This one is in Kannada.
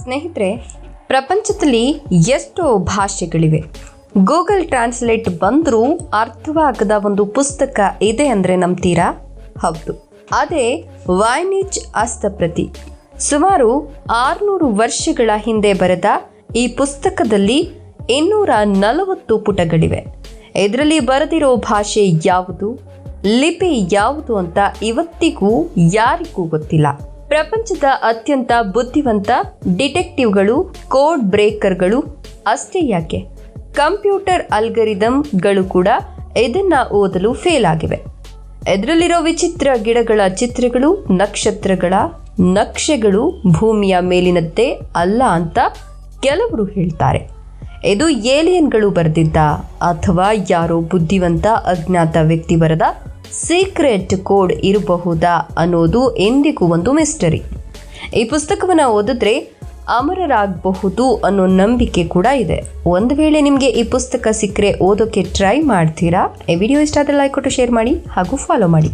ಸ್ನೇಹಿತರೆ, ಪ್ರಪಂಚದಲ್ಲಿ ಎಷ್ಟೋ ಭಾಷೆಗಳಿವೆ. ಗೂಗಲ್ ಟ್ರಾನ್ಸ್ಲೇಟ್ ಬಂದರೂ ಅರ್ಥವಾಗದ ಒಂದು ಪುಸ್ತಕ ಇದೆ ಅಂದರೆ ನಂಬ್ತೀರಾ? ಹೌದು, ಅದೇ ವಾಯ್ನಿಚ್ ಹಸ್ತಪ್ರತಿ. ಸುಮಾರು 600 ವರ್ಷಗಳ ಹಿಂದೆ ಬರೆದ ಈ ಪುಸ್ತಕದಲ್ಲಿ 240 ಪುಟಗಳಿವೆ. ಇದರಲ್ಲಿ ಬರೆದಿರೋ ಭಾಷೆ ಯಾವುದು, ಲಿಪಿ ಯಾವುದು ಅಂತ ಇವತ್ತಿಗೂ ಯಾರಿಗೂ ಗೊತ್ತಿಲ್ಲ. ಪ್ರಪಂಚದ ಅತ್ಯಂತ ಬುದ್ಧಿವಂತ ಡಿಟೆಕ್ಟಿವ್ಗಳು, ಕೋಡ್ ಬ್ರೇಕರ್ಗಳು ಅಷ್ಟೇ ಯಾಕೆ, ಕಂಪ್ಯೂಟರ್ ಅಲ್ಗರಿದಮ್ಗಳು ಕೂಡ ಇದನ್ನ ಓದಲು ಫೇಲ್ ಆಗಿವೆ. ಇದರಲ್ಲಿರೋ ವಿಚಿತ್ರ ಗಿಡಗಳ ಚಿತ್ರಗಳು, ನಕ್ಷತ್ರಗಳ ನಕ್ಷೆಗಳು ಭೂಮಿಯ ಮೇಲಿನದ್ದೇ ಅಲ್ಲ ಅಂತ ಕೆಲವರು ಹೇಳ್ತಾರೆ. ಇದು ಏಲಿಯನ್ಗಳು ಬರೆದಿದ್ದ ಅಥವಾ ಯಾರೋ ಬುದ್ಧಿವಂತ ಅಜ್ಞಾತ ವ್ಯಕ್ತಿ ಬರೆದ ಸೀಕ್ರೆಟ್ ಕೋಡ್ ಇರಬಹುದಾ ಅನ್ನೋದು ಎಂದಿಗೂ ಒಂದು ಮಿಸ್ಟರಿ. ಈ ಪುಸ್ತಕವನ್ನು ಓದಿದ್ರೆ ಅಮರರಾಗಬಹುದು ಅನ್ನೋ ನಂಬಿಕೆ ಕೂಡ ಇದೆ. ಒಂದು ವೇಳೆ ನಿಮಗೆ ಈ ಪುಸ್ತಕ ಸಿಕ್ಕರೆ ಓದೋಕ್ಕೆ ಟ್ರೈ ಮಾಡ್ತೀರಾ? ಈ ವಿಡಿಯೋ ಇಷ್ಟ ಆದರೆ ಲೈಕ್ ಕೊಟ್ಟು ಶೇರ್ ಮಾಡಿ ಹಾಗೂ ಫಾಲೋ ಮಾಡಿ.